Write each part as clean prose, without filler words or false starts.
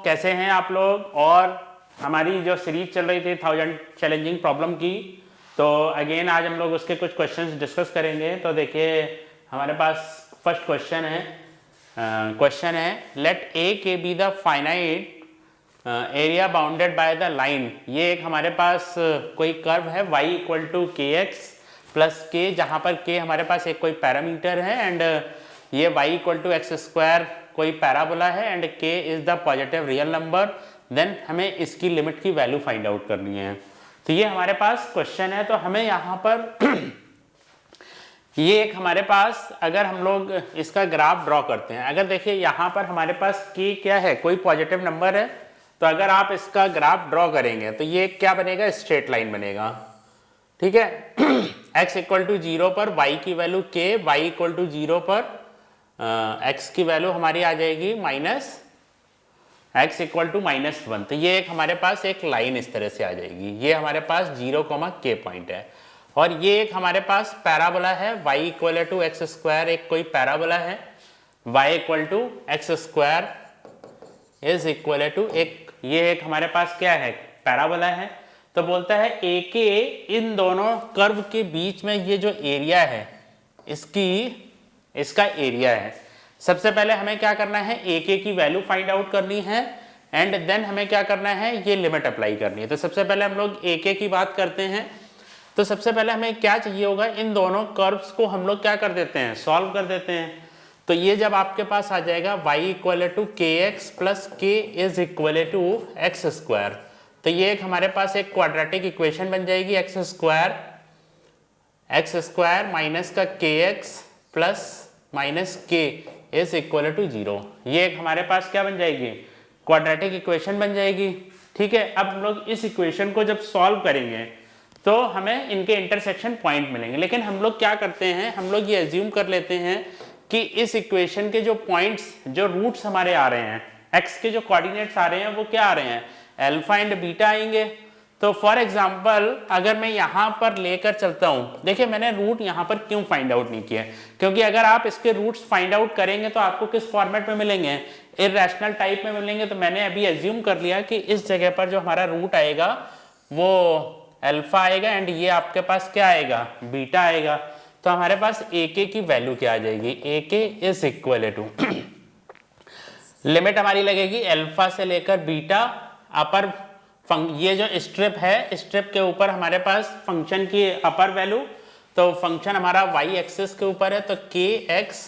कैसे हैं आप लोग? और हमारी जो सीरीज चल रही थी 1000 चैलेंजिंग प्रॉब्लम की, तो अगेन आज हम लोग उसके कुछ क्वेश्चंस डिस्कस करेंगे। तो देखिए हमारे पास फर्स्ट क्वेश्चन है लेट ए के be the finite area bounded by the line. ये एक हमारे पास कोई कर्व है y equal to k x plus के, जहाँ पर k हमारे पास एक कोई पैरामीटर है एंड ये y equal to x square कोई पैराबोला है and k is the positive real number. Then हमें इसकी लिमिट की वैल्यू फाइंड आउट करनी है। तो ये हमारे पास क्वेश्चन है। तो हमें यहाँ पर ये एक हमारे पास अगर हम लोग इसका ग्राफ ड्रॉ करते हैं, अगर देखिए यहाँ पर हमारे पास k क्या है, कोई पॉजिटिव नंबर है, तो अगर आप इसका ग्राफ ड्रॉ करेंगे तो ये क्या बनेगा, स्ट्रेट लाइन बनेगा। ठीक है x इक्वल टू 0 पर y की value k, y equal to 0 पर x की वैल्यू हमारी आ जाएगी माइनस x इक्वल टू -1। तो ये एक हमारे पास एक लाइन इस तरह से आ जाएगी। ये हमारे पास 0, k पॉइंट है और ये एक हमारे पास पैराबोला है y equal to x square, एक कोई पैराबोला है y equal to x square is equal to ये एक हमारे पास क्या है, पैराबोला है। तो बोलता है ए के इन दोनों कर्व के बीच में ये जो एरिया है इसका एरिया है। सबसे पहले हमें क्या करना है, ए के की वैल्यू फाइंड आउट करनी है एंड देन हमें क्या करना है, ये लिमिट अप्लाई करनी है। तो सबसे पहले हम लोग ए के की बात करते हैं। तो सबसे पहले हमें क्या चाहिए होगा, इन दोनों कर्व्स को हम लोग क्या कर देते हैं, सॉल्व कर देते हैं। तो ये जब आपके पास आ जाएगा y equal to k x plus k is equal to x square, तो ये एक हमारे पास एक क्वाड्रेटिक इक्वेशन बन जाएगी। एक्स स्क्वायर माइनस का के एक्स प्लस माइनस के इज इक्वल टू 0, ये एक हमारे पास क्या बन जाएगी, क्वाड्रेटिक इक्वेशन बन जाएगी। ठीक है, अब हम लोग इस इक्वेशन को जब सॉल्व करेंगे तो हमें इनके इंटरसेक्शन पॉइंट मिलेंगे। लेकिन हम लोग क्या करते हैं, हम लोग ये एज्यूम कर लेते हैं कि इस इक्वेशन के जो पॉइंट्स, जो रूट्स हमारे आ रहे हैं, x के जो कोऑर्डिनेट्स आ रहे हैं वो क्या आ रहे हैं, अल्फा एंड बीटा आएंगे। तो फॉर एग्जांपल अगर मैं यहाँ पर लेकर चलता हूँ, देखिए मैंने रूट यहाँ पर क्यों फाइंड आउट नहीं किया, क्योंकि अगर आप इसके रूट्स फाइंड आउट करेंगे तो आपको किस फॉर्मेट में मिलेंगे, इर्रेशनल टाइप में मिलेंगे। तो मैंने अभी एज्यूम कर लिया कि इस जगह पर जो हमारा रूट आएगा वो अल्फा आएगा एंड ये आपके पास क्या आएगा, बीटा आएगा। तो हमारे पास ए के की वैल्यू क्या आ जाएगी, ए k is equal to limit हमारी लगेगी अल्फा से लेकर बीटा अपर, ये जो स्ट्रिप है, स्ट्रिप के ऊपर हमारे पास फंक्शन की अपर वैल्यू, तो फंक्शन हमारा y एक्सिस के ऊपर है, तो के एक्स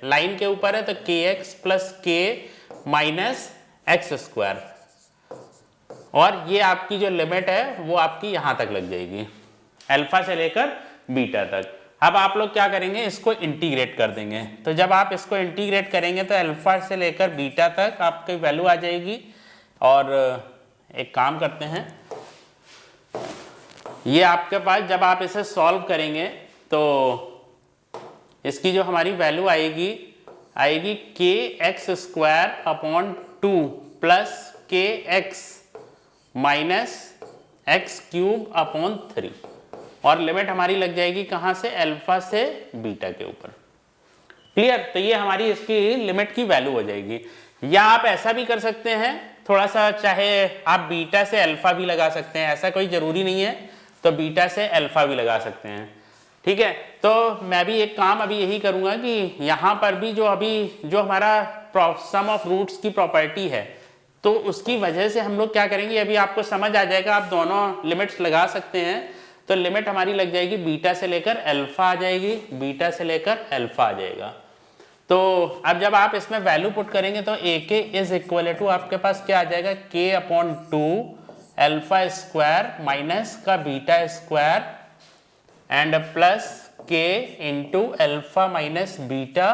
लाइन के ऊपर है, तो के x plus k minus x square, और ये आपकी जो लिमिट है वो आपकी यहां तक लग जाएगी अल्फा से लेकर बीटा तक। अब आप लोग क्या करेंगे, इसको इंटीग्रेट कर देंगे। तो जब आप इसको इंटीग्रेट करेंगे तो अल्फा से लेकर बीटा तक आपकी वैल्यू आ जाएगी। और एक काम करते हैं, ये आपके पास जब आप इसे सॉल्व करेंगे तो इसकी जो हमारी वैल्यू आएगी के एक्स स्क्वायर अपॉन 2 प्लस के x minus x cube upon 3, और लिमिट हमारी लग जाएगी कहां से, अल्फा से बीटा के ऊपर। क्लियर? तो ये हमारी इसकी लिमिट की वैल्यू हो जाएगी। या आप ऐसा भी कर सकते हैं, थोड़ा सा चाहे आप बीटा से अल्फा भी लगा सकते हैं, ऐसा कोई जरूरी नहीं है, तो बीटा से अल्फा भी लगा सकते हैं। ठीक है, तो मैं भी एक काम अभी यही करूंगा कि यहां पर भी जो हमारा सम ऑफ रूट्स की प्रॉपर्टी है, तो उसकी वजह से हम लोग क्या करेंगे, अभी आपको समझ आ जाएगा, आप दोनों लिमिट्स लगा सकते हैं। तो लिमिट हमारी लग जाएगी बीटा से लेकर अल्फा आ जाएगी, बीटा से लेकर अल्फा आ जाएगा। तो अब जब आप इसमें वैल्यू पुट करेंगे तो ए के इज इक्वल टू आपके पास क्या आ जाएगा, k upon 2 alpha square minus का beta square and plus k into alpha minus beta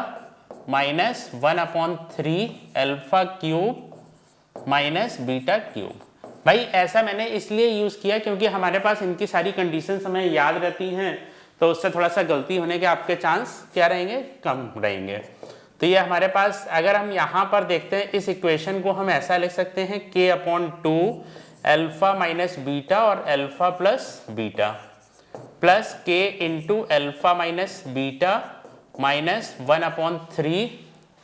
minus 1/3 alpha cube minus beta cube. भाई ऐसा मैंने इसलिए यूज किया क्योंकि हमारे पास इनकी सारी कंडीशंस हमें याद रहती हैं, तो उससे थोड़ा सा गलती होने के आपके चांस क्या रहेंगे, कम रहेंगे। तो ये हमारे पास अगर हम यहाँ पर देखते हैं, इस इक्वेशन को हम ऐसा लिख सकते हैं k upon 2 alpha minus beta और alpha plus beta plus k into alpha minus beta minus 1/3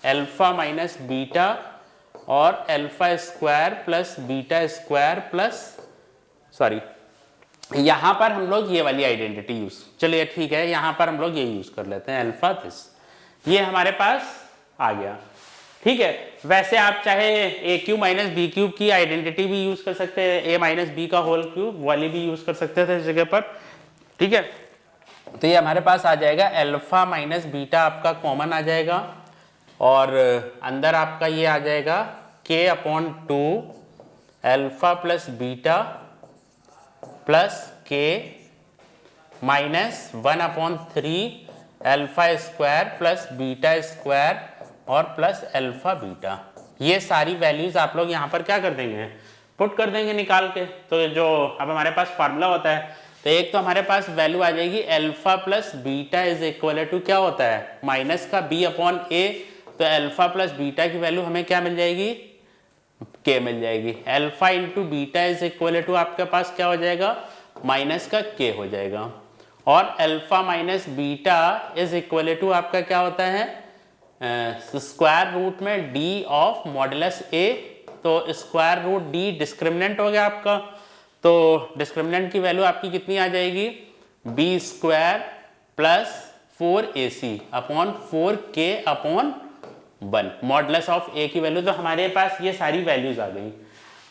alpha minus beta और alpha square plus beta square plus, sorry यहां पर हम लोग ये वाली आइडेंटिटी यूज, चलिए ठीक है, यहां पर हम लोग ये यूज कर लेते हैं अल्फा दिस, ये हमारे पास आ गया। ठीक है, वैसे आप चाहे ए क्यूब माइनस बी क्यूब की आइडेंटिटी भी यूज कर सकते हैं, ए माइनस बी का होल क्यूब वाली भी यूज कर सकते थे इस जगह पर। ठीक है, तो ये हमारे पास आ जाएगा अल्फा माइनस बीटा आपका कॉमन आ जाएगा और अंदर आपका ये आ जाएगा k upon 2 alpha plus beta plus k minus 1/3 alpha square plus beta square और प्लस अल्फा बीटा। ये सारी वैल्यूज आप लोग यहाँ पर क्या कर देंगे, पुट कर देंगे निकाल के। तो जो अब हमारे पास फार्मूला होता है, तो एक तो हमारे पास वैल्यू आ जाएगी alpha plus beta is equal to क्या होता है, माइनस का बी अपॉन ए। तो अल्फा प्लस बीटा की वैल्यू हमें क्या मिल जाएगी, के मिल जाएगी। Alpha into beta is equal to आपके पास क्या हो जाएगा, माइनस का के हो जाएगा। और alpha minus beta is equal to आपका क्या होता है, स्क्वायर रूट में डी ऑफ मॉडुलस ए। तो स्क्वायर रूट डी डिस्क्रिमिनेंट हो गया आपका, तो डिस्क्रिमिनेंट की वैल्यू आपकी कितनी आ जाएगी, b square plus 4ac upon 4k upon 1 modulus of a की वैल्यू। तो हमारे पास ये सारी वैल्यूज आ गई।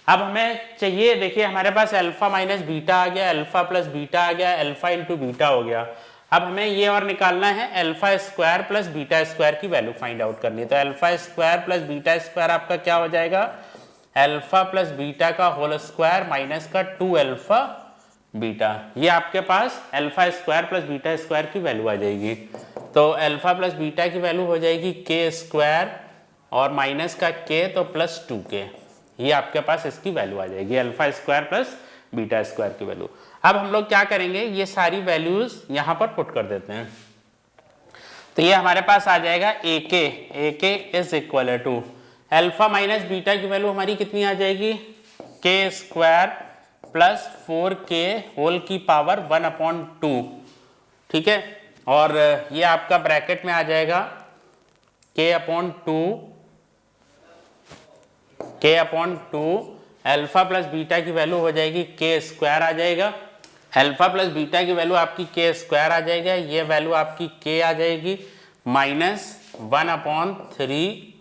अब हमें चाहिए, देखिए हमारे पास अल्फा माइनस बीटा आ गया, अल्फा प्लस बीटा आ गया, अल्फा इंटू बीटा हो गया। अब हमें ये और निकालना है alpha square plus beta square की वैल्यू फाइंड आउट करनी है। तो alpha square plus beta square आपका क्या हो जाएगा, अल्फा प्लस बीटा का होल स्क्वायर माइनस का 2 अल्फा बीटा। ये आपके पास alpha square plus beta square की वैल्यू आ जाएगी। तो अल्फा प्लस बीटा की वैल्यू हो जाएगी के स्क्वायर और माइनस का के तो प्लस 2k। ये आपके पास इसकी वैल्यू आ जाएगी, alpha square plus beta square की वैल्यू। अब हम लोग क्या करेंगे, ये सारी वैल्यूज यहां पर पुट कर देते हैं। तो ये हमारे पास आ जाएगा a k is equal to alpha minus beta की वैल्यू हमारी कितनी आ जाएगी, k square plus 4k whole की पावर 1/2। ठीक है, और ये आपका ब्रैकेट में आ जाएगा k upon 2 alpha plus beta की वैल्यू हो जाएगी के स्क्वायर आ जाएगा, अल्फा प्लस बीटा की वैल्यू आपकी के स्क्वायर आ जाएगा, ये वैल्यू आपकी के आ जाएगी माइनस 1/3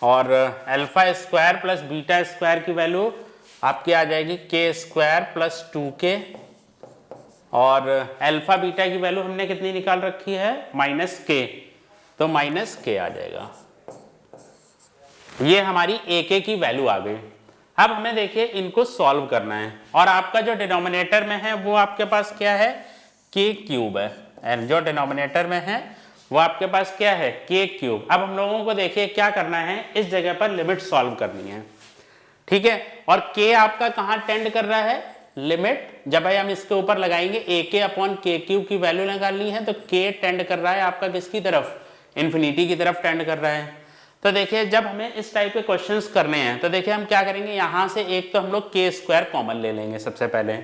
और alpha square plus beta square की वैल्यू आपकी आ जाएगी के स्क्वायर प्लस 2k और अल्फा बीटा की वैल्यू हमने कितनी निकाल रखी है, माइनस के, तो माइनस के आ जाएगा। ये हमारी AK की वैल्यू आ गई। अब हमें देखिए इनको सॉल्व करना है और आपका जो डिनोमिनेटर में है वो आपके पास क्या है, के क्यूब है, और जो डिनोमिनेटर में है वो आपके पास क्या है, के क्यूब। अब हम लोगों को देखिए क्या करना है, इस जगह पर लिमिट सॉल्व करनी है। ठीक है, और के आपका कहाँ टेंड कर रहा है, लिमिट जब भाई हम इसके ऊपर लगाएंगे AK अपॉन के क्यूब की वैल्यू निकालनी है, तो के टेंड कर रहा है आपका किसकी तरफ, इन्फिनिटी की तरफ टेंड कर रहा है। तो देखिए जब हमें इस टाइप के क्वेश्चंस करने हैं तो देखिए हम क्या करेंगे, यहां से एक तो हम लोग के स्क्वायर कॉमन ले लेंगे सबसे पहले।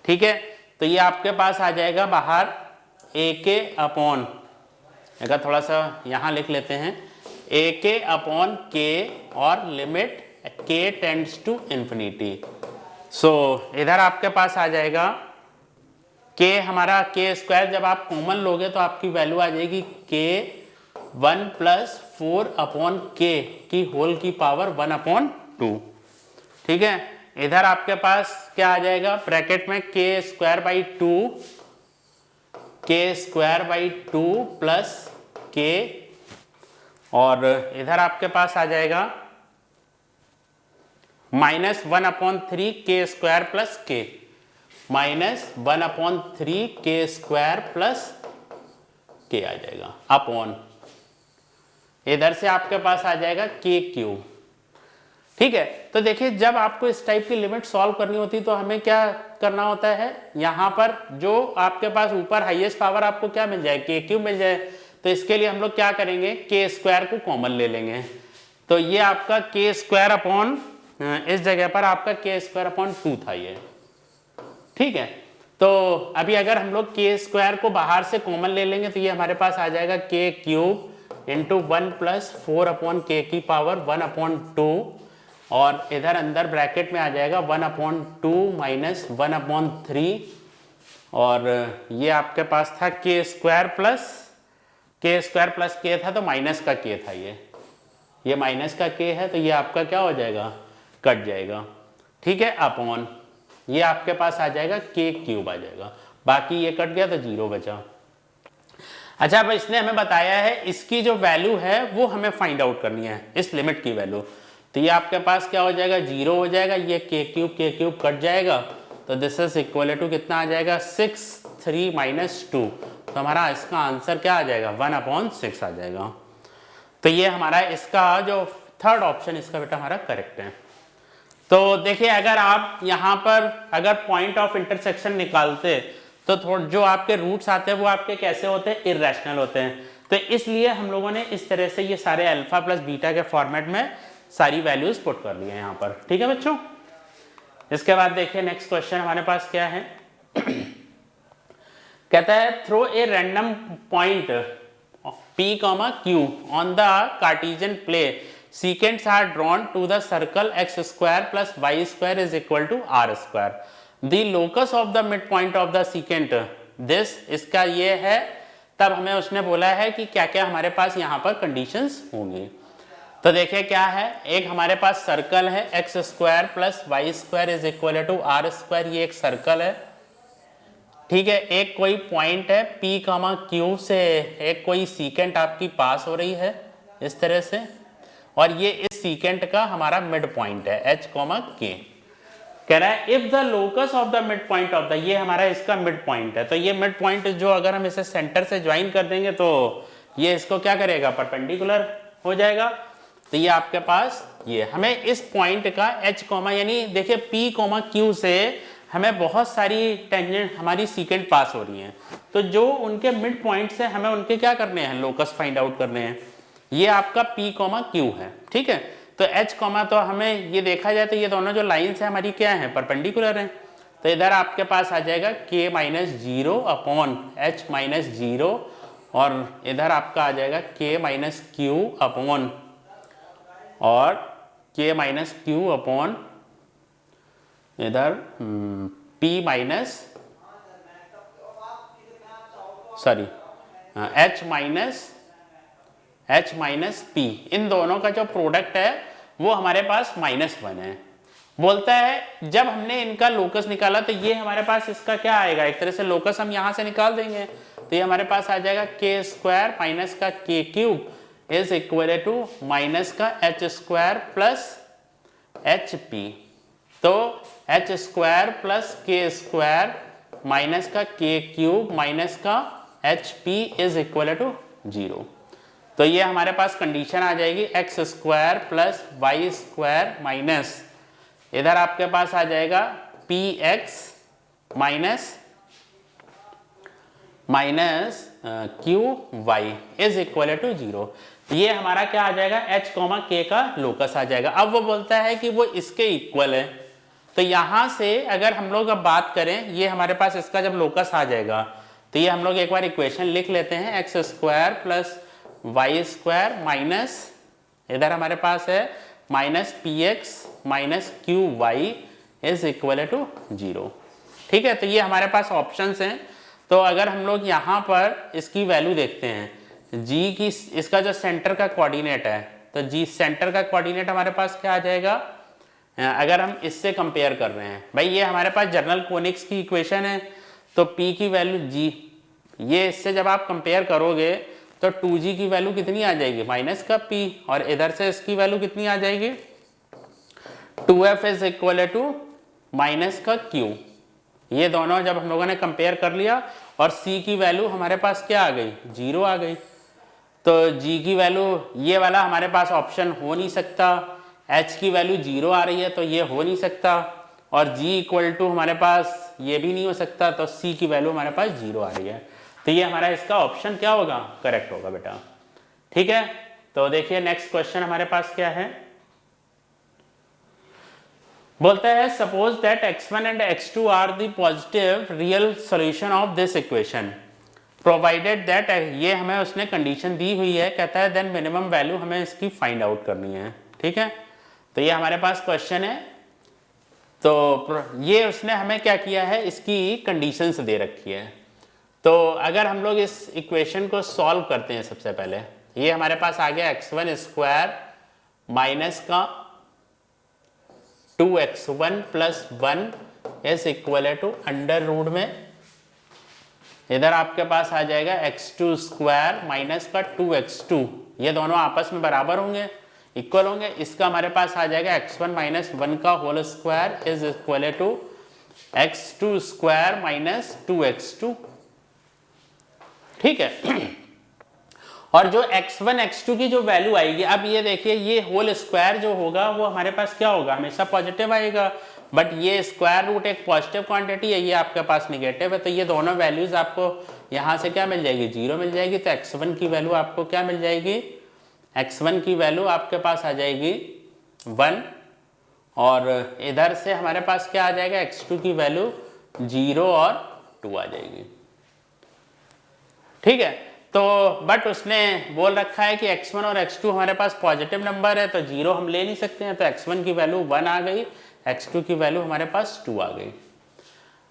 ठीक है, तो ये आपके पास आ जाएगा बाहर AK अपॉन, अगर थोड़ा सा यहां लिख लेते हैं, AK अपॉन के और लिमिट के टेंड्स टू इन्फिनिटी। सो इधर आपके पास आ जाएगा के, हमारा के स्क्वायर जब आप कॉमन लोगे तो आपकी वैल्यू आ जाएगी के 1 प्लस 4/k की होल की पावर 1/2। ठीक है, इधर आपके पास क्या आ जाएगा, ब्रैकेट में के स्क्वायर बाई 2 प्लस के, और इधर आपके पास आ जाएगा माइनस 1/3 के स्क्वायर प्लस के, माइनस 1/3 के स्क्वायर प्लस के आ जाएगा अपॉन, इधर से आपके पास आ जाएगा के क्यूब। ठीक है, तो देखिए जब आपको इस टाइप की लिमिट सॉल्व करनी होती है तो हमें क्या करना होता है, यहां पर जो आपके पास ऊपर हाईएस्ट पावर आपको क्या मिल जाए, के क्यूब मिल जाए। तो इसके लिए हम लोग क्या करेंगे, के स्क्वायर को कॉमन ले लेंगे। तो ये आपका के स्क्वायर अपॉन, इस जगह पर आपका के स्क्वायर अपॉन 2 था ये। ठीक है, तो अभी अगर हम लोग के स्क्वायर को बाहर से कॉमन ले लेंगे तो ये हमारे पास आ जाएगा के क्यूब इंटू 1 प्लस 4 अपॉन के की पावर 1/2 और इधर अंदर ब्रैकेट में आ जाएगा 1/2 माइनस 1/3 और ये आपके पास था के स्क्वायर प्लस के था तो माइनस का के था, ये माइनस का के है तो ये आपका क्या हो जाएगा, कट जाएगा। ठीक है, अपॉन ये आपके पास आ जाएगा के क्यूब आ जाएगा, बाकी ये कट गया तो 0 बचा। अच्छा, अब इसने हमें बताया है इसकी जो वैल्यू है वो हमें फाइंड आउट करनी है, इस लिमिट की वैल्यू। तो ये आपके पास क्या हो जाएगा, 0 हो जाएगा, ये के क्यूब कट जाएगा तो दिस इज इक्वल टू कितना आ जाएगा 6 3 माइनस 2, तो हमारा इसका आंसर क्या आ जाएगा 1/6 आ जाएगा। तो ये हमारा इसका जो थर्ड ऑप्शन इसका बेटा हमारा करेक्ट है। तो देखिए अगर आप यहाँ पर अगर पॉइंट ऑफ इंटरसेक्शन निकालते तो जो आपके रूट्स आते हैं वो आपके कैसे होते हैं, इर्रेशनल होते हैं। तो इसलिए हम लोगों ने इस तरह से ये सारे अल्फा प्लस बीटा के फॉर्मेट में सारी वैल्यूज पुट कर ली है यहाँ पर। ठीक है बच्चों, इसके बाद देखिए नेक्स्ट क्वेश्चन हमारे पास क्या है। कहता है through a random point P, Q on the Cartesian plane, secants are drawn to the circle x square plus y square is equal to r square. The locus of the midpoint of the secant, this इसका ये है। तब हमें उसने बोला है कि क्या क्या हमारे पास यहाँ पर कंडीशंस होंगी। तो देखिए क्या है, एक हमारे पास सर्कल है x square plus y square is equal to r square, ये एक सर्कल है। ठीक है, एक कोई पॉइंट है P, Q से एक कोई सीकेंट आपकी पास हो रही है इस तरह से, और ये इस सीकेंट का हमारा मिड पॉइंट है H, K। कह रहा है if the locus of the mid point of the, ये हमारा इसका मिड पॉइंट है। तो ये मिड पॉइंट जो अगर हम इसे सेंटर से ज्वाइन कर देंगे तो ये इसको क्या करेगा, परपेंडिकुलर हो जाएगा। तो ये आपके पास ये हमें इस पॉइंट का H, यानी देखिए P, Q से हमें बहुत सारी टेंजेंट हमारी सीकेंट पास हो रही हैं, तो जो उनके मिड पॉइंट से हमें उनके क्या करने हैं, लोकस फाइंड आउट करने हैं। ये आपका P, Q है। ठीक है, तो H, तो हमें ये देखा जाए तो ये दोनों जो लाइन्स हैं हमारी क्या हैं, परपेंडिकुलर हैं। तो इधर आपके पास आ जाएगा K - 0 अपॉन H - 0 और इधर आपका आ जाएगा K - Q अपॉन और K - Q अपॉन इधर P minus sorry H minus P, इन दोनों का जो प्रोडक्ट है वो हमारे पास -1 है। बोलता है जब हमने इनका लोकस निकाला तो ये हमारे पास इसका क्या आएगा, एक तरह से लोकस हम यहां से निकाल देंगे तो ये हमारे पास आ जाएगा के स्क्वायर माइनस का k cube is equal to minus का h square plus h p. तो h square plus k square minus का के क्यूब माइनस का h p is equal to 0। तो ये हमारे पास कंडीशन आ जाएगी x square plus y square minus इधर आपके पास आ जाएगा p x minus q y is equal to 0। ये हमारा क्या आ जाएगा, h, k का लोकस आ जाएगा। अब वो बोलता है कि वो इसके इक्वल है, तो यहां से अगर हम लोग अब बात करें, ये हमारे पास इसका जब लोकस आ जाएगा तो ये हम लोग एक बार इक्वेशन लिख लेते हैं, x square plus y square minus इधर हमारे पास है minus p x minus q y is equal to 0। ठीक है, तो ये हमारे पास ऑप्शंस हैं। तो अगर हम लोग यहाँ पर इसकी वैल्यू देखते हैं, g की इसका जो सेंटर का कोऑर्डिनेट है, तो g सेंटर का कोऑर्डिनेट हमारे पास क्या आ जाएगा, अगर हम इससे कंपेयर कर रहे हैं, भाई ये हमारे पास जनरल कोनिक्स की इक्वेशन है, तो p की वैल्यू g, ये इससे जब आप कंपेयर करोगे तो 2g की वैल्यू कितनी आ जाएगी, माइनस का p, और इधर से इसकी वैल्यू कितनी आ जाएगी 2f is equal to minus का q। ये दोनों जब हम लोगों ने कंपेयर कर लिया और c की वैल्यू हमारे पास क्या आ गई, 0 आ गई। तो g की वैल्यू ये वाला हमारे पास ऑप्शन हो नहीं सकता, h की वैल्यू 0 आ रही है तो ये हो नहीं सकता, और g इक्वल टू हमारे पास ये भी नहीं हो सकता, तो c की वैल्यू हमारे पास 0 आ रही है। तो ये हमारा इसका ऑप्शन क्या होगा, करेक्ट होगा बेटा। ठीक है, तो देखिए नेक्स्ट क्वेश्चन हमारे पास क्या है, बोलता है suppose that x1 and x2 are the positive real solution of this equation. Provided that, ये हमें उसने कंडीशन दी हुई है, कहता है देन मिनिमम वैल्यू हमें इसकी फाइंड आउट करनी है। ठीक है, तो ये हमारे पास क्वेश्चन है। तो ये उसने हमें क्या किया है, इसकी कंडीशंस दे रखी है। तो अगर हम लोग इस इक्वेशन को सॉल्व करते हैं, सबसे पहले ये हमारे पास आ गया x1 स्क्वायर माइनस का 2x1 plus 1 is equal to under root में, इधर आपके पास आ जाएगा x2 स्क्वायर माइनस का 2x2, ये दोनों आपस में बराबर होंगे, इक्वल होंगे। इसका हमारे पास आ जाएगा x1 माइनस 1 का whole square is equal to x2 square minus 2x2। ठीक है, और जो x1 x2 की जो वैल्यू आएगी, अब ये देखिए ये होल स्क्वायर जो होगा वो हमारे पास क्या होगा, हमेशा पॉजिटिव आएगा, बट ये स्क्वायर रूट एक पॉजिटिव क्वांटिटी है, ये आपके पास निगेटिव है, तो ये दोनों वैल्यूज आपको यहाँ से क्या मिल जाएगी, 0 मिल जाएगी। तो x1 की वैल्यू आपको क्या मिल जाएगी, x1 की वैल्यू आपके पास आ जाएगी 1, और इधर से हमारे पास क्या आ जाएगा, x2 की वैल्यू 0 और 2 आ जाएगी। ठीक है, तो बट उसने बोल रखा है कि x1 और x2 हमारे पास पॉजिटिव नंबर है, तो 0 हम ले नहीं सकते हैं, तो x1 की वैल्यू 1 आ गई, x2 की वैल्यू हमारे पास 2 आ गई।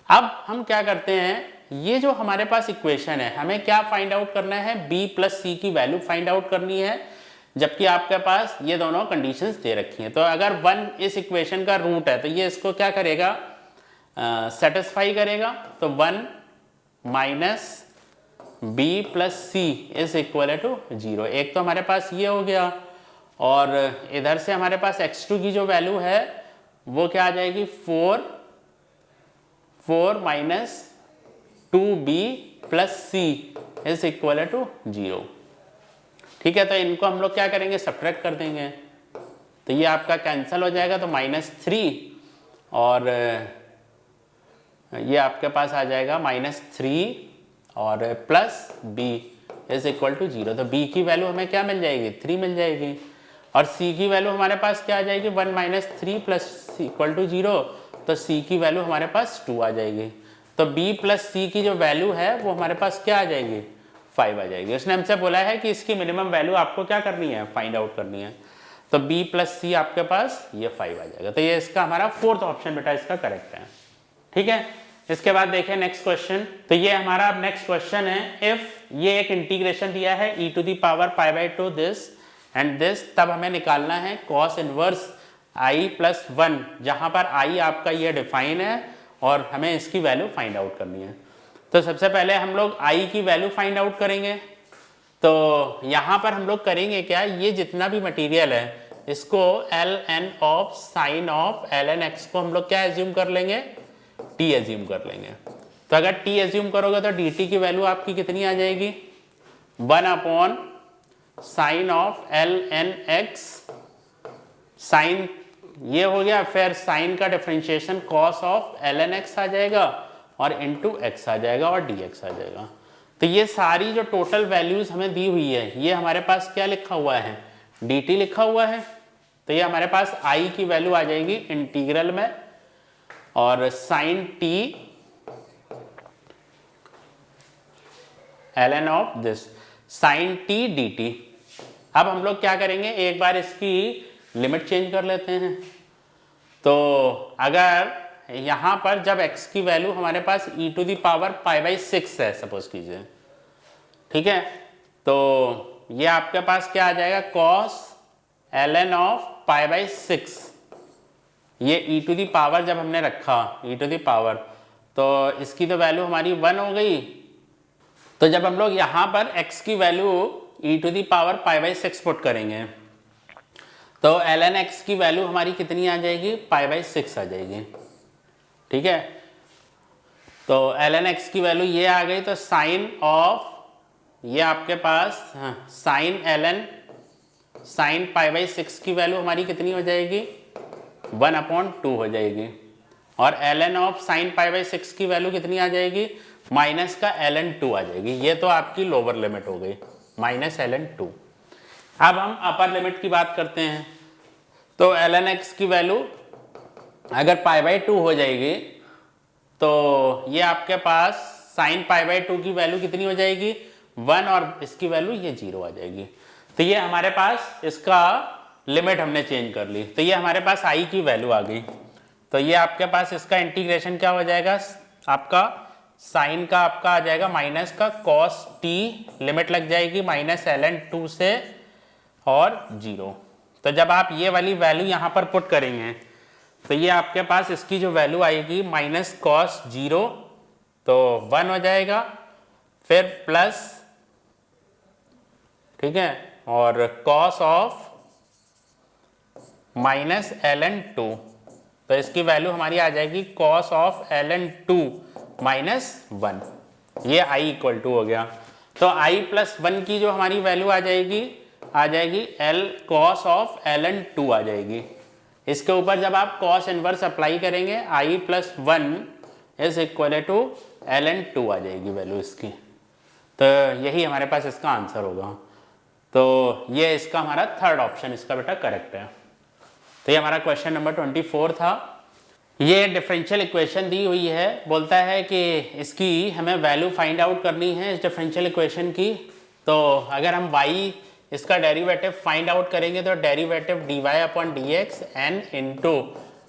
अब हम क्या करते हैं, ये जो हमारे पास इक्वेशन है, हमें क्या फाइंड आउट करना है, b प्लस सी की वैल्यू फाइंड आउट करनी है, जबकि आपके पास ये दोनों कंडीशंस दे रखी हैं। तो अगर 1 इस इक्वेशन का रूट है, तो ये इसको क्या करेगा, सेटिस्फाई करेगा। तो 1 minus b plus c is equal to 0, एक तो हमारे पास ये हो गया, और इधर से हमारे पास x2 की जो वैल्यू है वो क्या आ जाएगी, 4 minus 2b plus c is equal to 0। ठीक है, तो इनको हम लोग क्या करेंगे, सब्ट्रैक्ट कर देंगे, तो ये आपका कैंसिल हो जाएगा, तो -3, और ये आपके पास आ जाएगा -3 और plus b is equal to 0। तो b की वैल्यू हमें क्या मिल जाएगी, 3 मिल जाएगी, और c की वैल्यू हमारे पास क्या आ जाएगी, 1 माइनस 3 प्लस इक्वल टू 0, तो c की वैल्यू हमारे पास 2 आ जाएगी। तो b प्लस c की जो वैल्यू है वो हमारे पास क्या आ जाएगी, 5 आ जाएगी। उसने हमसे बोला है कि इसकी मिनिमम वैल्यू आपको क्या करनी है, फाइंड आउट करनी है, तो b प्लस सी आपके पास ये 5 आ जाएगा। तो ये इसका हमारा 4th ऑप्शन बेटा इसका करेक्ट है। ठीक है, इसके बाद देखिए नेक्स्ट क्वेश्चन। तो ये हमारा अब नेक्स्ट क्वेश्चन है, इफ ये एक इंटीग्रेशन दिया है e to the power π/2 this and this, तब हमें निकालना है cos इनवर्स i प्लस 1, जहां पर i आपका ये डिफाइन है और हमें इसकी वैल्यू फाइंड आउट करनी है। तो सबसे पहले हम लोग i की वैल्यू फाइंड आउट करेंगे। तो यहां पर हम लोग करेंगे क्या, ये जितना भी मटेरियल है इसको ln of sine of ln x को हम लोग क्या एज्यूम कर लेंगे, t एज्यूम कर लेंगे। तो अगर t एज्यूम करोगे तो dt की वैल्यू आपकी कितनी आ जाएगी, 1 upon sine of ln x, sine ये हो गया, फिर साइन का differentiation cos of ln x आ जाएगा और इनटू x आ जाएगा और dx आ जाएगा। तो ये सारी जो टोटल वैल्यूज हमें दी हुई है, ये हमारे पास क्या लिखा हुआ है, dt लिखा हुआ है। तो ये हमारे पास i की वैल्यू आ जाएगी इंटीग्रल में, और sine t ln of this sine t dt। अब हम लोग क्या करेंगे, एक बार इसकी लिमिट चेंज कर लेते हैं। तो अगर यहां पर जब x की वैल्यू हमारे पास e टू द पावर π/6 है सपोज कीजिए, ठीक है, तो ये आपके पास क्या आ जाएगा, cos ln ऑफ π/6, ये e टू दी पावर जब हमने रखा e टू दी पावर, तो इसकी तो वैल्यू हमारी 1 हो गई। तो जब हम लोग यहाँ पर x की value e to the power π/6 put करेंगे, तो ln x की वैल्यू हमारी कितनी आ जाएगी, π/6 आ जाएगी। ठीक है, तो ln x की वैल्यू ये आ गई, तो साइन ऑफ ये आपके पास साइन ln साइन π/6 की वैल्यू हमारी कितनी हो जाएगी, 1/2 हो जाएगी, और ln ऑफ साइन π/6 की वैल्यू कितनी आ जाएगी, माइनस का ln 2 आ जाएगी। ये तो आपकी लोअर लिमिट हो गई, माइनस ln 2। अब हम अपर लिमिट की बात करते हैं। तो ln x की वैल्यू अगर π/2 हो जाएगी, तो ये आपके पास साइन पाई बाई 2 की वैल्यू कितनी हो जाएगी 1 और इसकी वैल्यू ये 0 आ जाएगी। तो ये हमारे पास इसका लिमिट हमने चेंज कर ली, तो ये हमारे पास आई की वैल्यू आ गई। तो ये आपके पास इसका इंटीग्रेशन क्या हो जाएगा, आपका साइन का आपका आ जाएगा माइनस का कॉस टी, लिमिट लग जाएगी माइनस ln2 से और 0। तो जब आप ये वाली वैल्यू यहाँ पर पुट करेंगे तो ये आपके पास इसकी जो वैल्यू आएगी माइनस कॉस 0 तो 1 हो जाएगा, फिर प्लस, ठीक है, और कॉस ऑफ माइनस ln2, तो इसकी वैल्यू हमारी आ जाएगी कॉस ऑफ ln2 माइनस 1, ये आई इक्वल टू हो गया। तो आई प्लस 1 की जो हमारी वैल्यू आ जाएगी एल कॉस ऑफ ln2 आ जाएगी। इसके ऊपर जब आप कॉस इनवर्स अप्लाई करेंगे i plus 1 is equal to ln2 आ जाएगी वैल्यू इसकी। तो यही हमारे पास इसका आंसर होगा। तो ये इसका हमारा थर्ड ऑप्शन इसका बेटा करेक्ट है। तो ये हमारा क्वेश्चन नंबर 24 था। ये डिफरेंशियल इक्वेशन दी हुई है, बोलता है कि इसकी हमें वैल्यू फाइंड आउट करनी है इस डिफरेंशियल इक्वेशन की। तो अगर हम y इसका डेरिवेटिव फाइंड आउट करेंगे तो derivative dy upon d x n into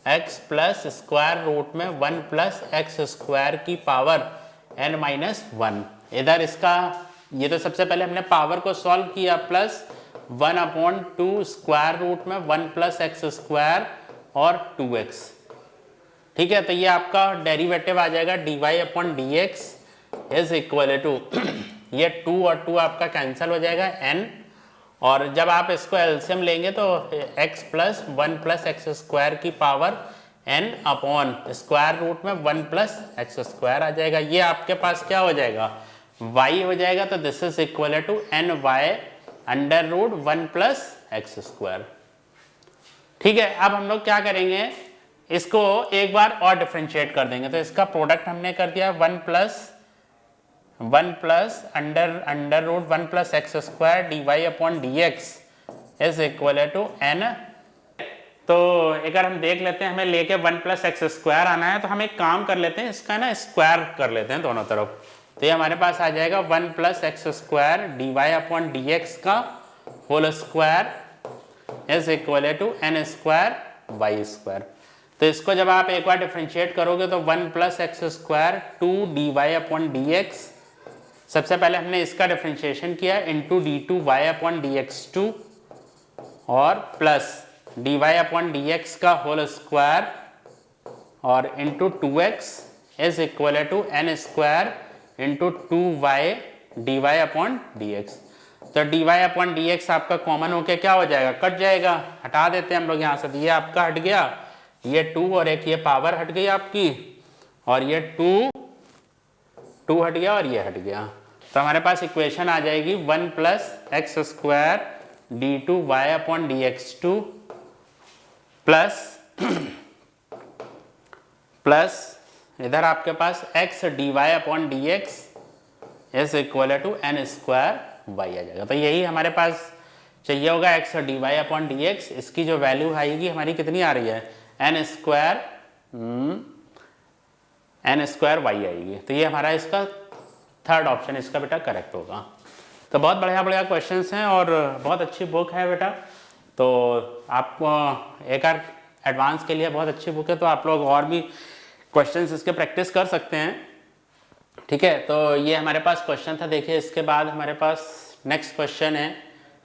x plus square root में 1 प्लस एक्स स्क्वायर की पावर n माइनस 1। इधर इसका ये तो सबसे पहले हमने पावर को सॉल्व किया, प्लस 1 अपॉन 2 स्क्वायर रूट में 1 प्लस एक्स स्क्वायर और 2x, ठीक है। तो ये आपका डेरिवेटिव आ जाएगा dy upon d x is equal to ये 2 और 2 आपका कैंसिल हो जाएगा n, और जब आप इसको एलसीएम लेंगे तो x plus 1 plus x square की power n upon square root में 1 प्लस एक्स स्क्वायर आ जाएगा। ये आपके पास क्या हो जाएगा y हो जाएगा, तो this is equal to n y under root 1 plus x square, ठीक है। अब हम लोग क्या करेंगे, इसको एक बार और डिफरेंशिएट कर देंगे। तो इसका प्रोडक्ट हमने कर दिया 1 plus under root 1 plus x square d y upon d x is equal to n. तो अगर हम देख लेते हैं हमें लेके 1 प्लस एक्स स्क्वायर आना है, तो हम एक काम कर लेते हैं, इसका ना स्क्वायर कर लेते हैं दोनों तरफ। तो ये हमारे पास आ जाएगा 1 plus x square d y upon d x का whole square is equal to n square y square. तो इसको जब आप एक बार डिफरेंशिएट करोगे तो 1 plus x square 2 d y upon d x, सबसे पहले हमने इसका डिफरेंशिएशन किया into d two y upon d x two, और plus d y upon d x का होल स्क्वायर और into 2x is equal to n square into 2y d y upon d x. तो d y upon d x आपका common होके क्या हो जाएगा, cut जाएगा, हटा देते हैं हम लोग यहाँ से। ये आपका हट गया, ये 2 और एक ये पावर हट गई आपकी, और ये 2 हट गया और ये हट गया। तो हमारे पास इक्वेशन आ जाएगी 1 plus x square d two y upon d x two plus इधर आपके पास x d y upon d x is equal to n square y आ जाएगा। तो यही हमारे पास चाहिए होगा, x d y upon d x. इसकी जो वैल्यू आएगी हमारी कितनी आ रही है, एन स्क्वायर वाई आएगी। तो ये हमारा इसका थर्ड ऑप्शन इसका बेटा करेक्ट होगा। तो बहुत बढ़िया बढ़िया क्वेश्चंस हैं और बहुत अच्छी बुक है बेटा। तो आपको एक आर एडवांस के लिए बहुत अच्छी बुक है, तो आप लोग और भी क्वेश्चंस इसके प्रैक्टिस कर सकते हैं, ठीक है। तो ये हमारे पास क्वेश्चन था। देखिए इसके बाद हमारे पास नेक्स्ट क्वेश्चन है,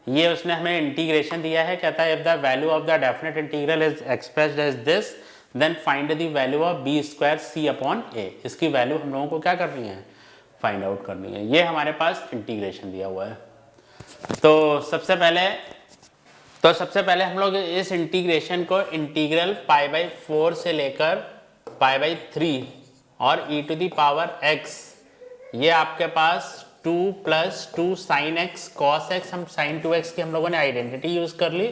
ये उसने हमें इंटीग्रेशन दिया है, कहता है if the value of the definite integral is expressed as this then find the value of b square c upon a. इसकी वैल्यू हम लोगों को क्या करनी है, फाइंड आउट करनी है। ये हमारे पास इंटीग्रेशन दिया हुआ है। तो सबसे पहले हम लोग इस इंटीग्रेशन को इंटीग्रल पाई बाई 4 से लेकर पाई बाई 3 और e to the power x, ये आपके पास 2 plus 2 sine x cos x, हम साइन 2x की हम लोगों ने आइडेंटिटी यूज कर ली,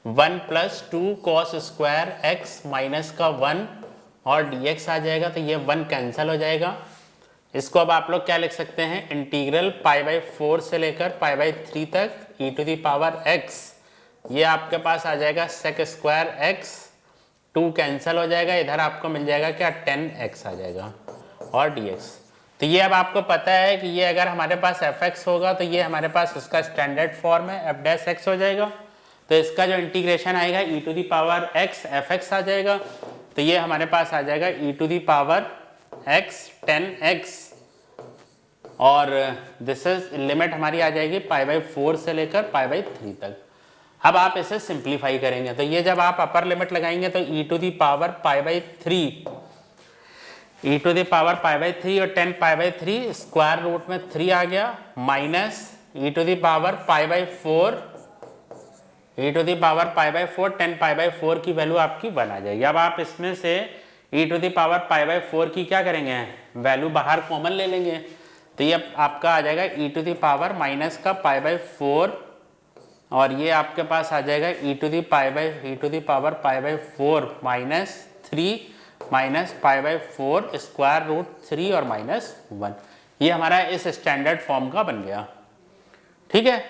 1 plus 2 cos square x minus का 1 और dx आ जाएगा। तो ये 1 कैंसिल हो जाएगा। इसको अब आप लोग क्या लिख सकते हैं, इंटीग्रल पाई बाई 4 से लेकर पाई बाई 3 तक e to the power x, ये आपके पास आ जाएगा सेक स्क्वायर x, 2 कैंसिल हो जाएगा, इधर आपको मिल जाएगा क्या 10x आ जाएगा और dx। तो ये अब आपको पता है कि ये अगर हमारे पास fx होगा तो ये हमारे पास उसका स्टैंडर्ड फॉर्म है, f डैश x हो जाएगा। तो इसका जो इंटीग्रेशन आएगा e to the power x fx आ जाएगा। तो ये हमारे पास आ जाएगा e to the power x 10x, और दिस इज लिमिट हमारी आ जाएगी π/4 से लेकर π/3 तक। अब आप इसे सिंप्लीफाई करेंगे तो ये जब आप अपर लिमिट लगाएंगे तो e to the power π/3, e to the power π/3 और 10 π/3 स्क्वायर रूट में 3 आ गया, minus e to the power π/4, e to the power π/4 10 π/4 की वैल्यू आपकी 1 आ जाएगी। अब आप इसमें से e टू दी पावर π/4 की क्या करेंगे, वैल्यू बाहर कॉमन ले लेंगे। तो ये आपका आ जाएगा e to the power minus का π/4, और ये आपके पास आ जाएगा e to the power π/4 minus 3 minus π/4 square root 3 और माइनस 1। ये हमारा इस स्टैंडर्ड फॉर्म का बन गया। ठीक है,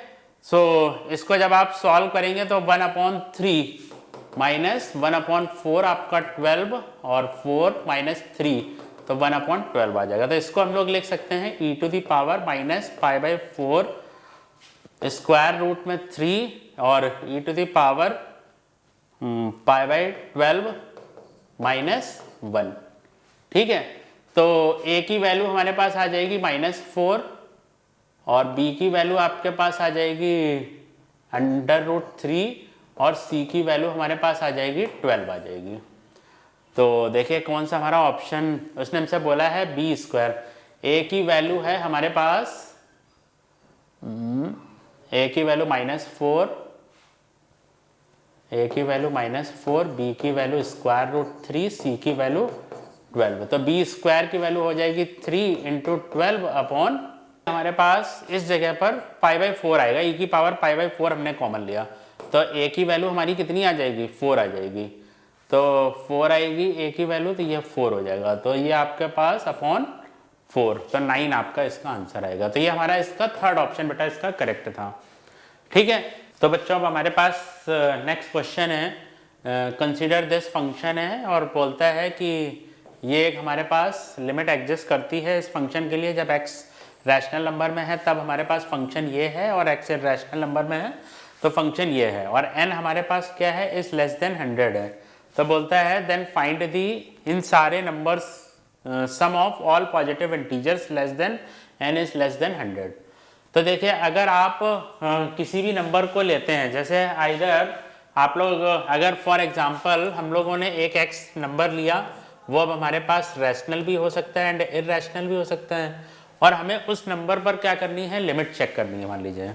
सो इसको जब आप सॉल्व करेंगे तो 1/3 माइनस 1/4 आपका 12 और 4 माइनस 3 तो 1/12 आ जाएगा। तो इसको हम लोग लिख सकते हैं e to the power minus π/4 square root में 3 और e to the power π/12 minus 1। ठीक है, तो a की वैल्यू हमारे पास आ जाएगी -4 और b की वैल्यू आपके पास आ जाएगी √3 और c की वैल्यू हमारे पास आ जाएगी 12 आ जाएगी। तो देखिए कौन सा हमारा ऑप्शन, उसने हमसे बोला है b²। a की वैल्यू है हमारे पास a की वैल्यू -4, a की वैल्यू -4, b की वैल्यू स्क्वायर रूट 3, c की वैल्यू 12। तो b² की वैल्यू हो जाएगी 3 × 12 अपॉन, हमारे पास इस जगह पर π/4 आएगा, e की पावर π/4 हमने कॉमन लिया तो a की वैल्यू हमारी कितनी आ जाएगी, 4 आ जाएगी। तो 4 आएगी a की वैल्यू, तो ये 4 हो जाएगा। तो ये आपके पास अपॉन 4, तो 9 आपका इसका आंसर आएगा। तो ये हमारा इसका थर्ड ऑप्शन बेटा इसका करेक्ट था। ठीक है, तो बच्चों अब हमारे पास नेक्स्ट क्वेश्चन है, कंसीडर दिस फंक्शन है और बोलता है कि ये एक हमारे पास लिमिट एग्जिस्ट करती है इस फंक्शन के लिए, जब x रैशनल नंबर में है तब हमारे पास फंक्शन ये है, और x रैशनल नंबर में है तो फंक्शन ये है, और n हमारे पास क्या है, इज लेस देन 100 है। तो बोलता है देन फाइंड दी इन सारे numbers sum of all positive integers less than n इज लेस देन 100। तो देखिए अगर आप किसी भी नंबर को लेते हैं, जैसे आइदर आप लोग अगर फॉर एग्जांपल हम लोगों ने एक x नंबर लिया, वो अब हमारे पास रैशनल भी हो सकता है एंड इरैशनल भी हो सकता है, और हमें उस नंबर पर क्या करनी है, लिमिट चेक करनी है मान लीजिए।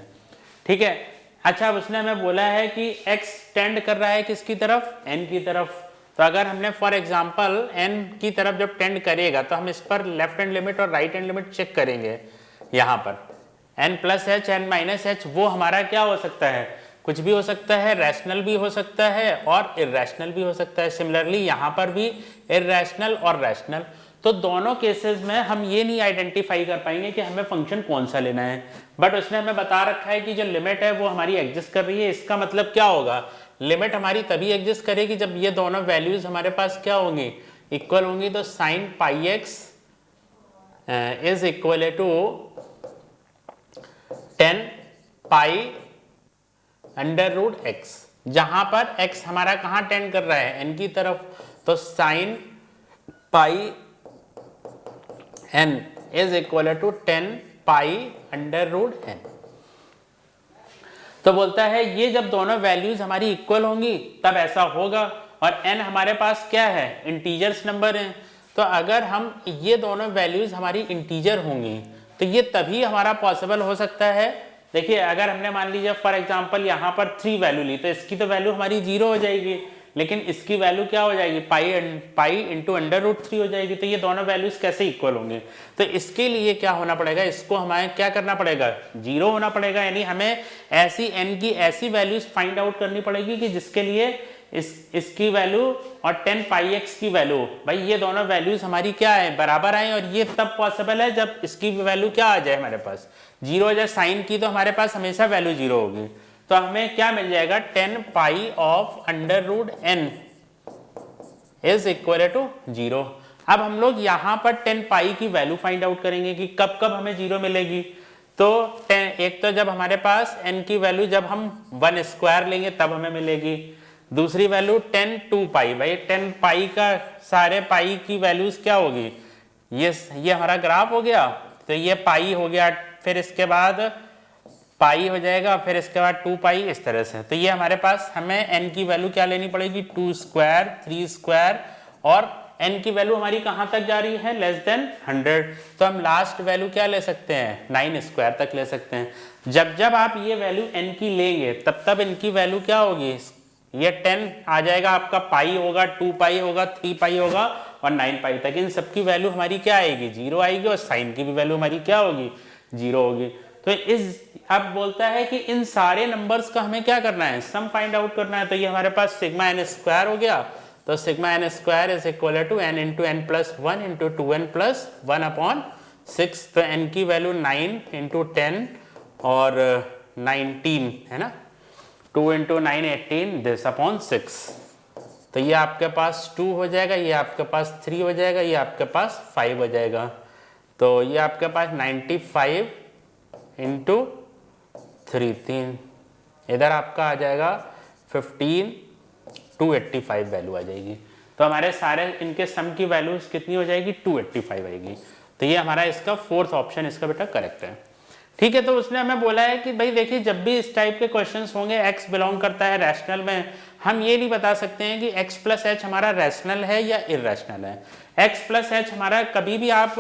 ठीक है, अच्छा अब उसने हमें बोला है कि x टेंड कर रहा है किसकी तरफ, n की तरफ। तो अगर हमने फॉर एग्जांपल n की तरफ जब टेंड करेगा तो हम इस पर लेफ्ट हैंड लिमिट और राइट हैंड लिमिट चेक करेंगे। यहाँ पर n+h n-h वो हमारा क्या हो सकता है, कुछ भी हो सकता है, रैशनल भी हो सकता है और इरैशनल भी हो सकता है। सिमिलरली यहाँ पर भी इरैशनल और रैशनल। तो दोनों केसेस में हम ये नहीं आइडेंटिफाई कर पाएंगे कि हमें फंक्शन कौन सा लेना है, बट उसने हमें बता रखा है कि जो लिमिट है वो हमारी एग्जिस्ट कर रही है। इसका मतलब क्या होगा, लिमिट हमारी तभी एग्जिस्ट करेगी जब ये दोनों वैल्यूज हमारे पास क्या होंगी, इक्वल होंगी। तो sin πx is equal to 10 pi √x, जहां पर x हमारा कहां टेंड कर रहा है, n की तरफ। तो sin pi n is equal to 10 pi √n। तो बोलता है ये जब दोनों वैल्यूज हमारी इक्वल होंगी तब ऐसा होगा, और n हमारे पास क्या है, इंटीजर्स नंबर है। तो अगर हम ये दोनों वैल्यूज हमारी इंटीजर होंगी तो ये तभी हमारा पॉसिबल हो सकता है। देखिए अगर हमने मान लीजिए फॉर एग्जांपल यहाँ पर 3 वैल्यू ली तो इसकी तो वैल्यू हमारी 0 हो जाएगी, लेकिन इसकी वैल्यू क्या हो जाएगी, पाई इंटू √3 हो जाएगी। तो ये दोनों वैल्यूज कैसे इक्वल होंगे, तो इसके लिए क्या होना पड़ेगा, इसको हमें क्या करना पड़ेगा, 0 होना पड़ेगा। यानी हमें ऐसी n की ऐसी वैल्यूज फाइंड आउट करनी पड़ेगी कि जिसके लिए इसकी वैल्यू और 10 πx की वैल्यू, भाई ये दोनों वैल्यूज हमारी क्या है, बराबर आए। और ये तब पॉसिबल है जब इसकी वैल्यू क्या आ जाए, हमारे पास 0 हो जाए। साइन की तो हमारे पास हमेशा वैल्यू 0 होगी। तो हमें क्या मिल जाएगा, 10 pi of √n is equal to 0। अब हम लोग यहाँ पर 10 पाई की वैल्यू फाइंड आउट करेंगे कि कब कब हमें 0 मिलेगी। तो 10, एक तो जब हमारे पास n की वैल्यू जब हम 1 स्क्वायर लेंगे तब हमें मिलेगी। दूसरी वैल्यू 10 2 पाई, भाई 10 पाई का सारे पाई की वैल्यूज क्या होगी, ये हमारा ग्राफ हो गया, तो ये पाई हो गया, फिर इसके बाद पाई हो जाएगा, फिर इसके बाद 2 पाई, इस तरह से। तो ये हमारे पास हमें n की वैल्यू क्या लेनी पड़ेगी, 2 स्क्वायर 3 स्क्वायर, और n की वैल्यू हमारी कहाँ तक जा रही है, लेस देन 100। तो हम लास्ट वैल्यू क्या ले सकते हैं, 9 स्क्वायर तक ले सकते हैं। जब जब आप ये वैल्यू n की लेंगे तब तब इनकी वैल्यू क्या होगी, ये 10 आ जाएगा आपका, पाई होगा, 2 पाई होगा, 3 पाई होगा और 9 पाई तक। इन सबकी वैल्यू हमारी क्या आएगी, 0 आएगी, और साइन की भी वैल्यू हमारी क्या होगी, 0 होगी। तो इस अब बोलता है कि इन सारे नंबर्स का हमें क्या करना है, सम फाइंड आउट करना है। तो ये हमारे पास सिग्मा n स्क्वायर हो गया, तो sigma n square is equal to n into n plus 1 into 2n plus 1 upon 6। तो n की वैल्यू 9 इंटू 10 और 19 है ना, 2 इंटू 9 18 दिस अपॉन 6। तो ये आपके पास 2 हो जाएगा, ये आपके पास 3 हो जाएगा, ये आपके पास 5 हो जाएगा। तो ये आपके पास 95 इंटू 3 इधर आपका आ जाएगा 15 285 वैल्यू आ जाएगी। तो हमारे सारे इनके सम की वैल्यूज कितनी हो जाएगी, 285 आएगी। तो ये हमारा इसका फोर्थ ऑप्शन इसका बेटा करेक्ट है। ठीक है, तो उसने हमें बोला है कि भाई देखिए जब भी इस टाइप के क्वेश्चंस होंगे, x बिलोंग करता है रैशनल में, हम ये नहीं बता सकते हैं कि x प्लस एच हमारा रैशनल है या इरैशनल है। x प्लस एच हमारा कभी भी आप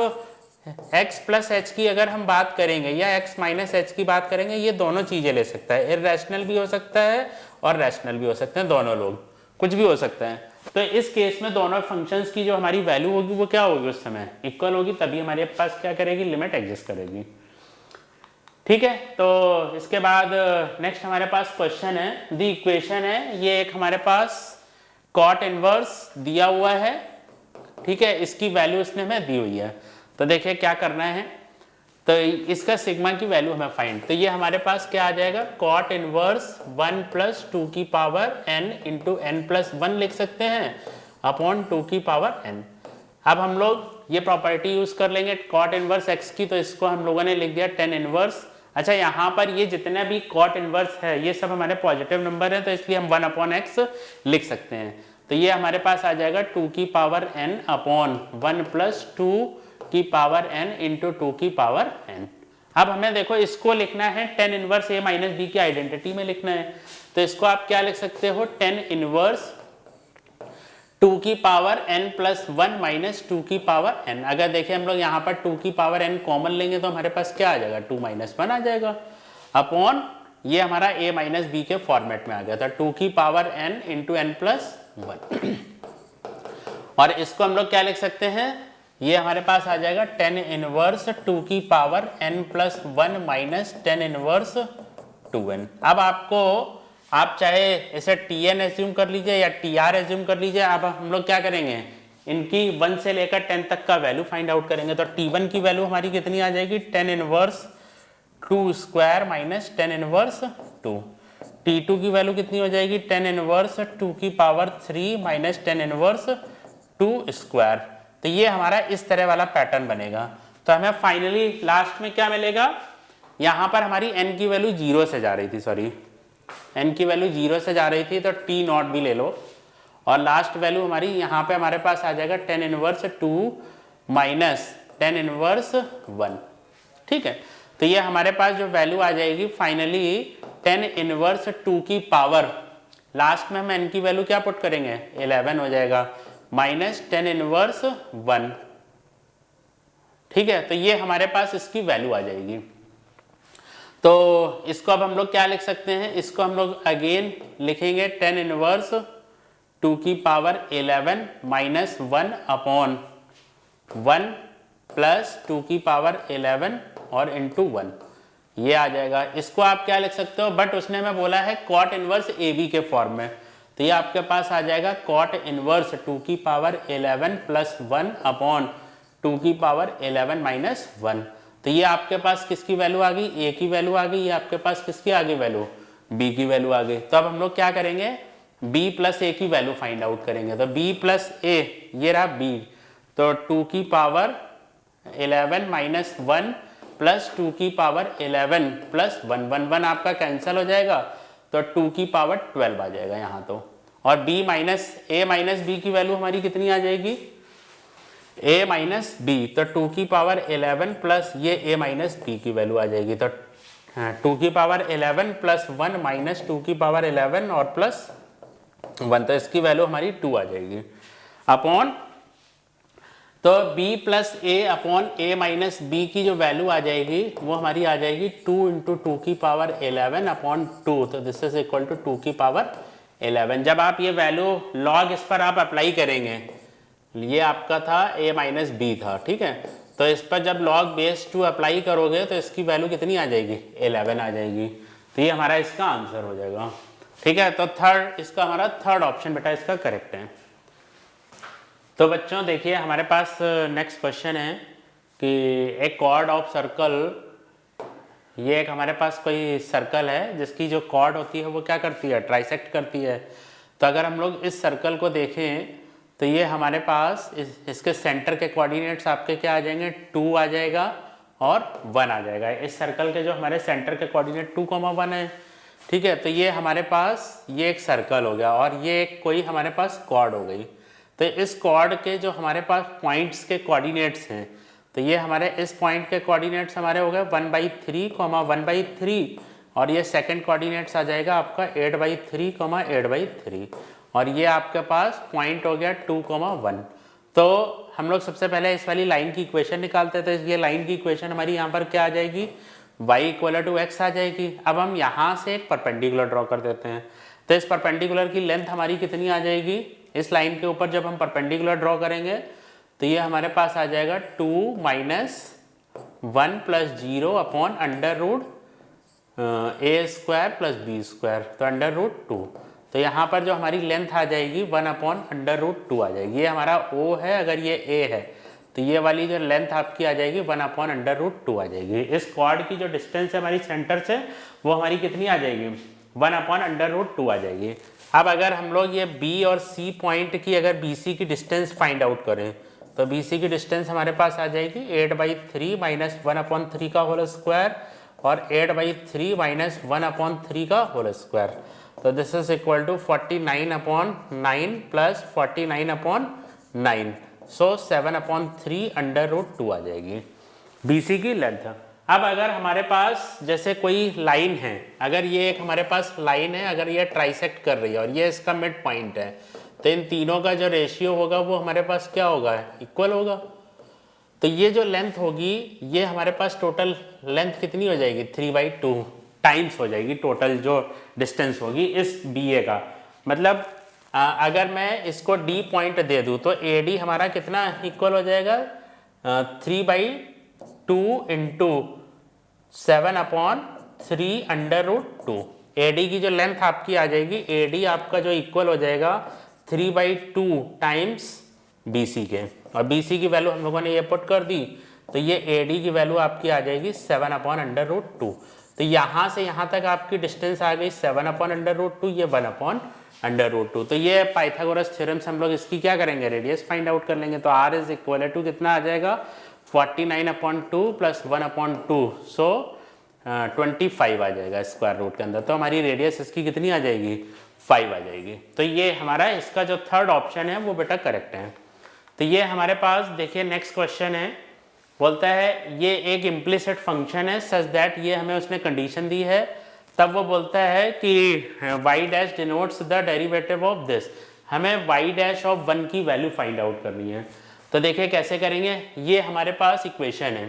x प्लस एच की अगर हम बात करेंगे या x माइनस एच की बात करेंगे, ये दोनों चीजें ले सकता है, इरैशनल भी हो सकता है और रैशनल भी हो सकते हैं, दोनों लोग कुछ भी हो सकता है। तो इस केस में दोनों फंक्शंस की जो हमारी वैल्यू होगी वो क्या होगी, उस समय इक्वल होगी, तभी हमारे पास क्या करेगी, लिमिट एग्जिस्ट करेगी। ठीक है, तो इसके बाद नेक्स्ट हमारे पास क्वेश्चन है, द इक्वेशन है, ये एक हमारे पास कॉट इनवर्स दिया हुआ है। ठीक है, इसकी वैल्यू इसने हमें दी हुई है। तो देखिए क्या करना है, तो इसका सिग्मा की वैल्यू हमें फाइंड, तो ये हमारे पास क्या आ जाएगा, कॉट इनवर्स 1 प्लस 2 की power n into n plus 1 लिख सकते हैं अपॉन 2 की पावर n। अब हम लोग ये प्रॉपर्टी यूज कर लेंगे कॉट इनवर्स x की, तो इसको हम लोगों ने लिख दिया 10 इनवर्स। अच्छा, यहाँ पर ये जितने भी कॉट इनवर्स है ये सब हमारे पॉजिटिव नंबर है, तो इसलिए हम 1 अपॉन x लिख सकते हैं। तो ये हमारे पास आ जाएगा 2 की पावर n अपॉन 1 प्लस 2 की पावर n इंटू 2 की पावर n। अब हमें देखो इसको लिखना है 10 इनवर्स a माइनस b की आइडेंटिटी में लिखना है, तो इसको आप क्या लिख सकते हो, 10 इनवर्स 2 की पावर n प्लस 1 माइनस 2 की पावर n। अगर देखें हम लोग यहाँ पर 2 की पावर n कॉमन लेंगे तो हमारे पास क्या आ जाएगा, 2 माइनस 1 आ जाएगा अपॉन ये हमारा a माइनस b के फॉर्मेट में आ गया था, 2 की power n into n plus 1। और इसको हम लोग क्या लिख सकते हैं, ये हमारे पास आ जाएगा 10 इनवर्स 2 की power n plus 1 minus 10 inverse 2n। अब आपको आप चाहे इसे tn एज्यूम कर लीजिए या tr एज्यूम कर लीजिए। अब हम लोग क्या करेंगे, इनकी 1 से लेकर 10 तक का वैल्यू फाइंड आउट करेंगे। तो t1 की वैल्यू हमारी कितनी आ जाएगी, 10 inverse 2 square minus 10 inverse 2। t2 की वैल्यू कितनी हो जाएगी, 10 इनवर्स 2 की पावर 3 माइनस 10 इनवर्स 2 स्क्वायर। तो ये हमारा इस तरह वाला पैटर्न बनेगा। तो हमें फाइनली लास्ट में क्या मिलेगा, यहाँ पर हमारी n की वैल्यू 0 से जा रही थी, सॉरी n की वैल्यू 0 से जा रही थी, तो t नॉट भी ले लो, और लास्ट वैल्यू हमारी यहाँ पे हमारे पास आ जाएगा 10 इनवर्स 2 माइनस 10 इनवर्स 1। ठीक है, तो ये हमारे पास जो वैल्यू आ जाएगी फाइनली 10 इनवर्स 2 की पावर, लास्ट में हम n की वैल्यू क्या पुट करेंगे, 11 हो जाएगा माइनस 10 इनवर्स 1। ठीक है, तो ये हमारे पास इसकी वैल्यू आ जाएगी। तो इसको अब हम लोग क्या लिख सकते हैं, इसको हम लोग अगेन लिखेंगे 10 इनवर्स 2 की पावर 11 माइनस 1 अपॉन 1 प्लस 2 की पावर 11 और इंटू 1, ये आ जाएगा। इसको आप क्या लिख सकते हो, बट उसने हमें बोला है कॉट इनवर्स ए बी के फॉर्म में, तो ये आपके पास आ जाएगा कॉट इनवर्स 2 की पावर 11 प्लस 1 अपॉन 2 की पावर 11 माइनस 1। तो ये आपके पास किसकी वैल्यू आ गई, a की वैल्यू आ गई, ये आपके पास किसकी आ गई वैल्यू, b की वैल्यू आ गई। तो अब हम लोग क्या करेंगे, b प्लस a की वैल्यू फाइंड आउट करेंगे। तो b प्लस a, ये रहा b, तो 2 की पावर 11 माइनस 1 प्लस 2 की पावर 11 प्लस 1, 1 1 आपका कैंसिल हो जाएगा, तो 2 की पावर 12 आ जाएगा यहाँ तो। और b minus a minus b की वैल्यू हमारी कितनी आ जाएगी, a माइनस बी, तो 2 की पावर 11 प्लस ये a माइनस बी की वैल्यू आ जाएगी, तो 2 की पावर 11 प्लस 1 माइनस 2 की पावर 11 और प्लस 1, तो इसकी वैल्यू हमारी 2 आ जाएगी अपॉन, तो b प्लस ए अपॉन ए माइनस बी की जो वैल्यू आ जाएगी वो हमारी आ जाएगी 2 इंटू 2 की पावर 11 अपॉन 2, तो दिस इज इक्वल टू 2 की पावर 11। जब आप ये वैल्यू लॉग इस पर आप अप्लाई करेंगे, ये आपका था a माइनस बी था, ठीक है, तो इस पर जब log बेस 2 अप्लाई करोगे तो इसकी वैल्यू कितनी आ जाएगी, 11 आ जाएगी, तो ये हमारा इसका आंसर हो जाएगा, ठीक है। तो थर्ड, इसका हमारा थर्ड ऑप्शन बेटा इसका करेक्ट है। तो बच्चों देखिए हमारे पास नेक्स्ट क्वेश्चन है कि एक कॉर्ड ऑफ सर्कल, ये एक हमारे पास कोई सर्कल है जिसकी जो कॉर्ड होती है वो क्या करती है, ट्राइसेक्ट करती है। तो अगर हम लोग इस सर्कल को देखें तो ये हमारे पास इसके सेंटर के कोऑर्डिनेट्स आपके क्या आ जाएंगे, 2 आ जाएगा और 1 आ जाएगा। इस सर्कल के जो हमारे सेंटर के कोऑर्डिनेट 2, 1 है, ठीक है। तो ये हमारे पास ये एक सर्कल हो गया और ये एक कोई हमारे पास कॉर्ड हो गई। तो इस कॉर्ड के जो हमारे पास पॉइंट्स के कोऑर्डिनेट्स हैं, तो ये हमारे इस पॉइंट के कोऑर्डिनेट्स हमारे हो गए 1/3, 1/3, और ये सेकंड कोऑर्डिनेट्स आ जाएगा आपका 8/3, 8/3, और ये आपके पास पॉइंट हो गया 2, 1। तो हम लोग सबसे पहले इस वाली लाइन की इक्वेशन निकालते थे। ये लाइन की इक्वेशन हमारी यहाँ पर क्या आ जाएगी, y = x आ जाएगी। अब हम यहाँ से एक परपेंडिकुलर ड्रॉ कर देते हैं, तो इस परपेंडिकुलर की लेंथ हमारी कितनी आ जाएगी, इस लाइन के ऊपर जब हम परपेंडिकुलर ड्रॉ करेंगे तो ये हमारे पास आ जाएगा 2 - 1 + 0 अपॉन √a² + b², तो √2। तो यहाँ पर जो हमारी लेंथ आ जाएगी 1 अपॉन √2 आ जाएगी। ये हमारा O है, अगर ये A है तो ये वाली जो लेंथ आपकी आ जाएगी 1 अपॉन √2 आ जाएगी। इस कॉर्ड की जो डिस्टेंस है हमारी सेंटर से वो हमारी कितनी आ जाएगी, 1 अपॉन √2 आ जाएगी। अब अगर हम लोग ये B और C पॉइंट की अगर BC की डिस्टेंस फाइंड आउट करें तो BC की डिस्टेंस हमारे पास आ जाएगी 8/3 - 1/3 का होल स्क्वायर और 8/3 - 1/3 का होल स्क्वायर, तो this is equal to 49/9 plus 49/9, so 7/3 √2 आ जाएगी BC की लेंथ। अब अगर हमारे पास जैसे कोई लाइन है, अगर ये एक हमारे पास लाइन है, अगर ये ट्राइसेक्ट कर रही है और ये इसका मिड पॉइंट है, तो इन तीनों का जो रेशियो होगा वो हमारे पास क्या होगा, इक्वल होगा। तो ये जो लेंथ होगी ये हमारे पास टोटल लेंथ कितनी हो जाएगी, 3/2 टाइम्स हो जाएगी टोटल जो डिस्टेंस होगी इस BA का। मतलब अगर मैं इसको D पॉइंट दे दूँ तो AD हमारा कितना इक्वल हो जाएगा, 3/2 इंटू 7/3 √2। AD की जो लेंथ आपकी आ जाएगी, AD आपका जो इक्वल हो जाएगा 3/2 टाइम्स BC के, और BC की वैल्यू हम लोगों ने ये पुट कर दी, तो ये AD की वैल्यू आपकी आ जाएगी 7/√2। तो यहाँ से यहाँ तक आपकी डिस्टेंस आ गई 7/√2, ये 1/√2। तो ये पाइथागोरस थ्योरम से हम लोग इसकी क्या करेंगे, रेडियस फाइंड आउट कर लेंगे। तो R इज इक्वल टू कितना आ जाएगा, 49/2 प्लस 1/2, सो 25 आ जाएगा स्क्वायर रूट के अंदर। तो हमारी रेडियस इसकी कितनी आ जाएगी, 5 आ जाएगी। तो ये हमारा इसका जो थर्ड ऑप्शन है वो बेटा करेक्ट है। तो ये हमारे पास देखिए नेक्स्ट क्वेश्चन है, बोलता है ये एक इम्प्लिसिट फंक्शन है सच दैट, ये हमें उसने कंडीशन दी है, तब वो बोलता है कि y' denotes the derivative of this, हमें y' ऑफ 1 की वैल्यू फाइंड आउट करनी है। तो देखिए कैसे करेंगे, ये हमारे पास इक्वेशन है,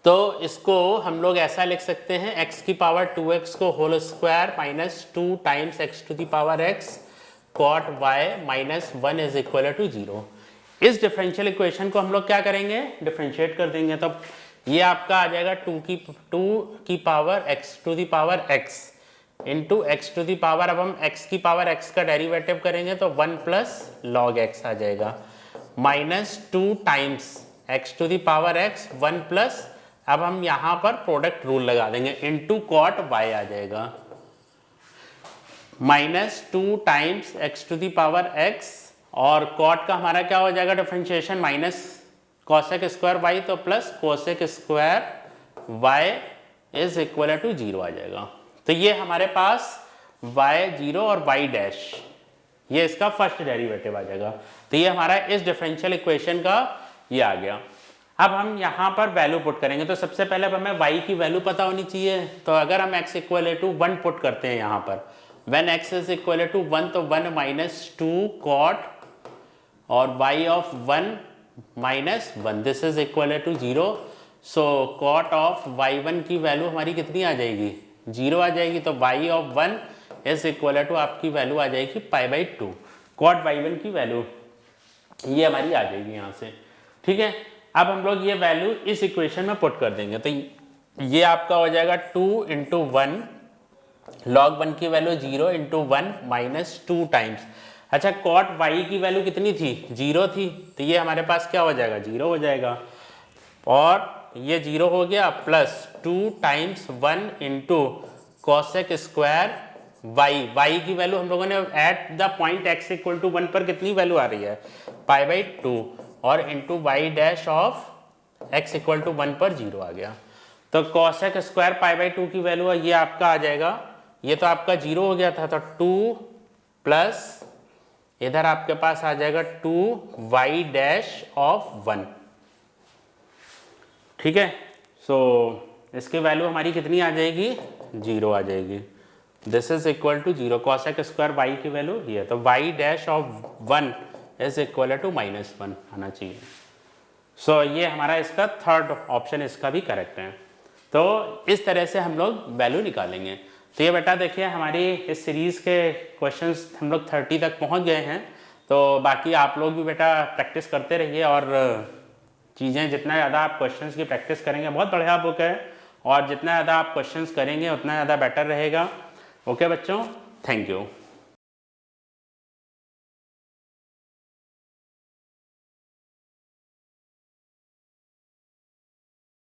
तो इसको हम लोग ऐसा लिख सकते हैं x की पावर 2x को whole square -2 times x to the power x cot y -1 is equal to 0। इस डिफरेंशियल इक्वेशन को हम लोग क्या करेंगे, डिफरेंशिएट कर देंगे। तो ये आपका आ जाएगा 2 की power x to the power x into x to the power, अब हम x की पावर x का डेरिवेटिव करेंगे तो 1 प्लस log x आ जाएगा, -2 times x to the power x 1 plus, अब हम यहाँ पर प्रोडक्ट रूल लगा देंगे, इंटू cot y आ जाएगा, -2 times x to the power x और कॉट का हमारा क्या हो जाएगा differentiation, minus cosec square y तो plus cosec square y is equal to 0 आ जाएगा। तो ये हमारे पास y 0 और y डैश, ये इसका फर्स्ट डेरिवेटिव आ जाएगा। तो ये हमारा इस डिफरेंशियल इक्वेशन का ये आ गया। अब हम यहाँ पर वैल्यू पुट करेंगे। तो सबसे पहले अब हमें y की वैल्यू पता होनी चाहिए। तो अगर हम x इक्वल टू 1 पुट करते हैं यहाँ पर, when x is equal to 1 तो 1 माइनस 2 कॉट और y of 1 minus 1 this is equal to 0। So cot of y1 की वैल्यू हमारी कितनी आ जाएगी, 0 आ जाएगी। तो y of 1 is equal to आपकी वैल्यू आ जाएगी π/2। कॉट y1 की वैल्यू ये हमारी आ जाएगी यहाँ से, ठीक है। अब हम लोग ये वैल्यू इस इक्वेशन में पुट कर देंगे। तो ये आपका हो जाएगा 2 × 1 log 1 की वैल्यू 0 × 1 माइनस 2 टाइम्स। अच्छा कॉट y की वैल्यू कितनी थी, 0 थी। तो ये हमारे पास क्या हो जाएगा, 0 हो जाएगा। और ये 0 हो गया plus 2 times 1 × cosec square y की वैल्यू हम लोगों ने at the point x equal to 1 पर कितनी वैल्यू आ रही है, π/2 और इंटू y dash of x equal to 1 पर 0 आ गया। तो कोसेक स्क्वायर π/2 की वैल्यू ये आपका आ जाएगा, ये तो आपका 0 हो गया था, तो 2 प्लस इधर आपके पास आ जाएगा 2y डैश ऑफ 1, ठीक है। सो इसकी वैल्यू हमारी कितनी आ जाएगी, 0 आ जाएगी। This is equal to 0। Cosec square y की वैल्यू ये, तो y dash of 1 is equal to -1 आना चाहिए। सो ये हमारा इसका थर्ड ऑप्शन इसका भी करेक्ट है। तो इस तरह से हम लोग वैल्यू निकालेंगे। तो ये बेटा देखिए हमारी इस सीरीज़ के क्वेश्चंस हम लोग 30 तक पहुंच गए हैं। तो बाकी आप लोग भी बेटा प्रैक्टिस करते रहिए और चीज़ें जितना ज़्यादा आप क्वेश्चंस की प्रैक्टिस करेंगे, बहुत बढ़िया बुक है, और जितना ज़्यादा आप क्वेश्चंस करेंगे उतना ज़्यादा बेटर रहेगा। ओके बच्चों, थैंक यू।